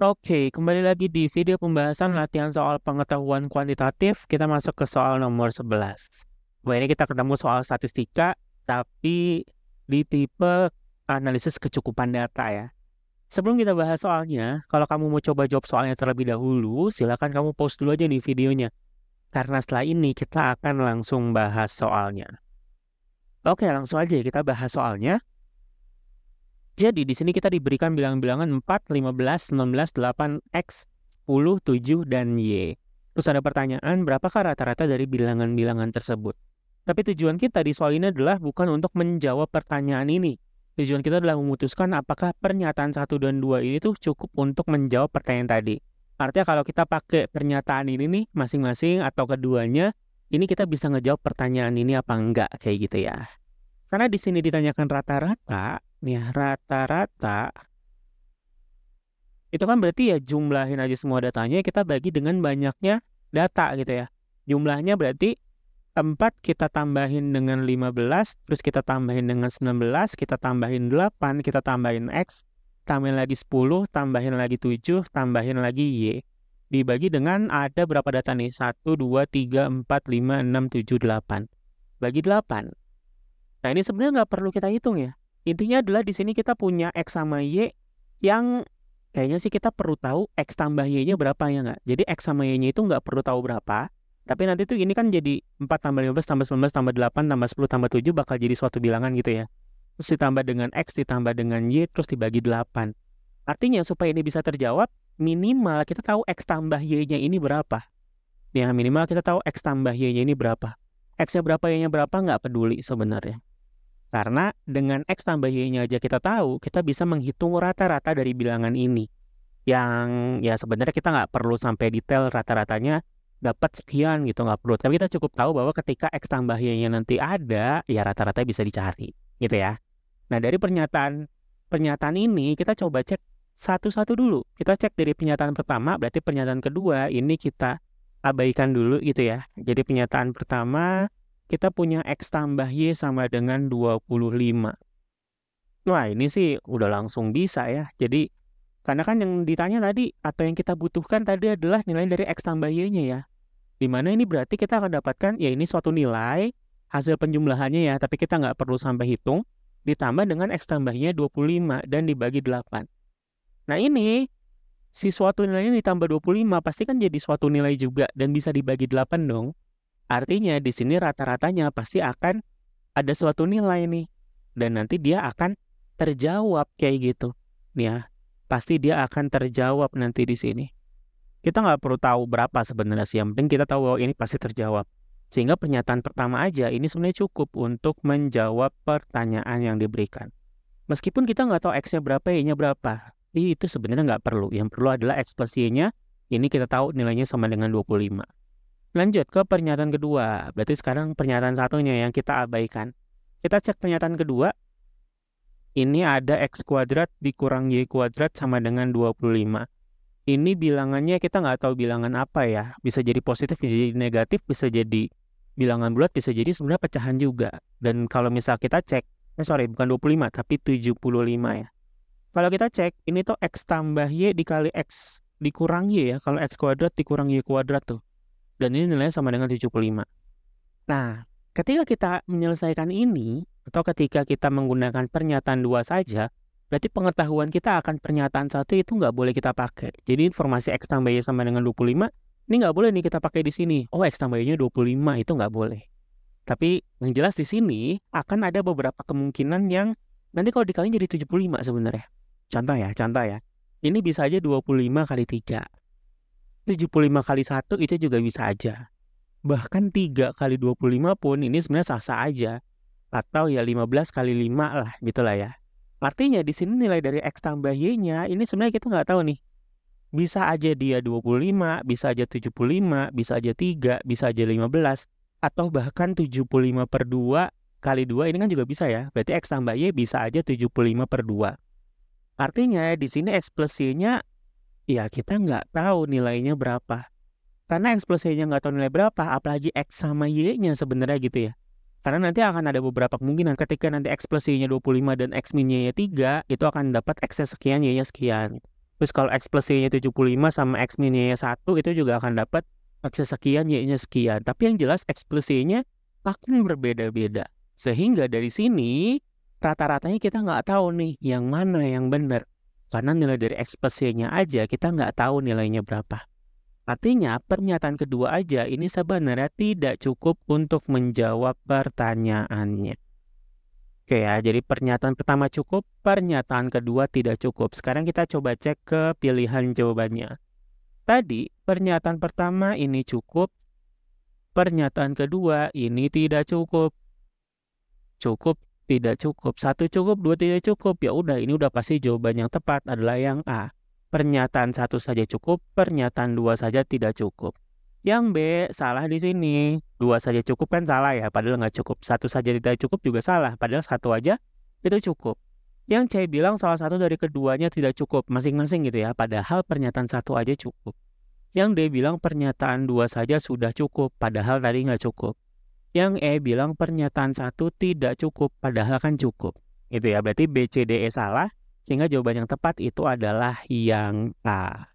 Oke, kembali lagi di video pembahasan latihan soal pengetahuan kuantitatif. Kita masuk ke soal nomor 11. Wah, ini kita ketemu soal statistika, tapi di tipe analisis kecukupan data ya. Sebelum kita bahas soalnya, kalau kamu mau coba jawab soalnya terlebih dahulu, silakan kamu pause dulu aja nih videonya. Karena setelah ini kita akan langsung bahas soalnya. Oke, langsung aja kita bahas soalnya. Jadi di sini kita diberikan bilangan-bilangan 4, 15, 19, 8, X, 10, 7, dan Y. Terus ada pertanyaan, berapakah rata-rata dari bilangan-bilangan tersebut? Tapi tujuan kita di soal ini adalah bukan untuk menjawab pertanyaan ini. Tujuan kita adalah memutuskan apakah pernyataan 1 dan 2 ini tuh cukup untuk menjawab pertanyaan tadi. Artinya kalau kita pakai pernyataan ini nih, masing-masing atau keduanya, ini kita bisa ngejawab pertanyaan ini apa enggak, kayak gitu ya. Karena di sini ditanyakan rata-rata, nih rata-rata itu kan berarti ya jumlahin aja semua datanya, kita bagi dengan banyaknya data gitu ya. Jumlahnya berarti 4 kita tambahin dengan 15, terus kita tambahin dengan 19, kita tambahin 8, kita tambahin X, tambahin lagi 10, tambahin lagi 7, tambahin lagi Y. Dibagi dengan ada berapa data nih? 1, 2, 3, 4, 5, 6, 7, 8. Bagi 8. Nah, ini sebenarnya nggak perlu kita hitung ya. Intinya adalah di sini kita punya X sama Y yang kayaknya sih kita perlu tahu X tambah Y-nya berapa ya nggak? Jadi X sama Y-nya itu nggak perlu tahu berapa. Tapi nanti tuh ini kan jadi 4 tambah 15 tambah 19 tambah 8 tambah 10 tambah 7 bakal jadi suatu bilangan gitu ya. Terus ditambah dengan X ditambah dengan Y terus dibagi 8. Artinya supaya ini bisa terjawab, minimal kita tahu X tambah Y-nya ini berapa. Ya minimal kita tahu X tambah Y-nya ini berapa. X-nya berapa, Y-nya berapa nggak peduli sebenarnya. Karena dengan X tambah Y-nya aja kita tahu, kita bisa menghitung rata-rata dari bilangan ini. Yang ya sebenarnya kita nggak perlu sampai detail rata-ratanya dapat sekian gitu, nggak perlu. Tapi kita cukup tahu bahwa ketika X tambah Y-nya nanti ada, ya rata-rata bisa dicari gitu ya. Nah dari pernyataan ini kita coba cek satu-satu dulu. Kita cek dari pernyataan pertama, berarti pernyataan kedua ini kita abaikan dulu gitu ya. Jadi pernyataan pertama, kita punya X tambah Y sama dengan 25. Wah ini sih udah langsung bisa ya. Jadi karena kan yang ditanya tadi atau yang kita butuhkan tadi adalah nilai dari X tambah Y-nya ya. Dimana ini berarti kita akan dapatkan ya ini suatu nilai hasil penjumlahannya ya. Tapi kita nggak perlu sampai hitung. Ditambah dengan X tambah Y-nya 25 dan dibagi 8. Nah ini si suatu nilainya ditambah 25 pasti kan jadi suatu nilai juga dan bisa dibagi 8 dong. Artinya di sini rata-ratanya pasti akan ada suatu nilai nih. Dan nanti dia akan terjawab kayak gitu. Nih ya, pasti dia akan terjawab nanti di sini. Kita nggak perlu tahu berapa sebenarnya sih. Yang penting kita tahu bahwa ini pasti terjawab. Sehingga pernyataan pertama aja ini sebenarnya cukup untuk menjawab pertanyaan yang diberikan. Meskipun kita nggak tahu X-nya berapa, Y-nya berapa. Itu sebenarnya nggak perlu. Yang perlu adalah X plus Y-nya. Ini kita tahu nilainya sama dengan 25. Lanjut ke pernyataan kedua. Berarti sekarang pernyataan satunya yang kita abaikan. Kita cek pernyataan kedua. Ini ada X kuadrat dikurang Y kuadrat sama dengan 25. Ini bilangannya kita nggak tahu bilangan apa ya. Bisa jadi positif, bisa jadi negatif, bisa jadi bilangan bulat, bisa jadi sebenarnya pecahan juga. Dan kalau misal kita cek, bukan 25 tapi 75 ya. Kalau kita cek, ini tuh X tambah Y dikali X dikurang Y ya. Kalau X kuadrat dikurang Y kuadrat tuh. Dan ini nilainya sama dengan 75. Nah, ketika kita menyelesaikan ini, atau ketika kita menggunakan pernyataan 2 saja, berarti pengetahuan kita akan pernyataan 1 itu nggak boleh kita pakai. Jadi informasi X tambah Y sama dengan 25, ini nggak boleh nih kita pakai di sini. Oh, X tambah Y-nya 25, itu nggak boleh. Tapi yang jelas di sini akan ada beberapa kemungkinan yang nanti kalau dikaliin jadi 75 sebenarnya. Contoh ya. Ini bisa aja 25 kali 3. 75 kali 1 itu juga bisa aja. Bahkan 3 kali 25 pun ini sebenarnya sah-sah aja. Atau ya 15 kali 5 lah gitulah ya. Artinya di sini nilai dari X tambah Y-nya ini sebenarnya kita nggak tahu nih. Bisa aja dia 25, bisa aja 75, bisa aja 3, bisa aja 15. Atau bahkan 75 per 2 kali 2 ini kan juga bisa ya. Berarti X tambah Y bisa aja 75 per 2. Artinya di sini X plus Y-nya ya kita nggak tahu nilainya berapa. Karena X plus Y-nya nggak tahu nilai berapa, apalagi X sama Y-nya sebenarnya gitu ya. Karena nanti akan ada beberapa kemungkinan ketika nanti X plus Y-nya 25 dan X min Y-nya 3, itu akan dapat X-nya sekian, Y-nya sekian. Terus kalau X plus Y-nya 75 sama X min-nya 1 itu juga akan dapat X sekian, Y-nya sekian. Tapi yang jelas X plus Y-nya akan berbeda-beda. Sehingga dari sini rata-ratanya kita nggak tahu nih yang mana yang benar. Karena nilai dari X plus Y-nya aja kita nggak tahu nilainya berapa. Artinya pernyataan kedua aja ini sebenarnya tidak cukup untuk menjawab pertanyaannya. Oke ya, jadi pernyataan pertama cukup, pernyataan kedua tidak cukup. Sekarang kita coba cek ke pilihan jawabannya. Tadi pernyataan pertama ini cukup, pernyataan kedua ini tidak cukup. Cukup, tidak cukup. Satu cukup, dua tidak cukup. Ya udah, ini udah pasti jawaban yang tepat adalah yang A. Pernyataan satu saja cukup, pernyataan dua saja tidak cukup. Yang B salah di sini. Dua saja cukup kan salah ya, padahal nggak cukup. Satu saja tidak cukup juga salah, padahal satu aja itu cukup. Yang C bilang salah satu dari keduanya tidak cukup, masing-masing gitu ya, padahal pernyataan satu aja cukup. Yang D bilang pernyataan dua saja sudah cukup, padahal tadi nggak cukup. Yang E bilang pernyataan satu tidak cukup, padahal kan cukup. Itu ya, berarti B, C, D, E salah, sehingga jawaban yang tepat itu adalah yang A.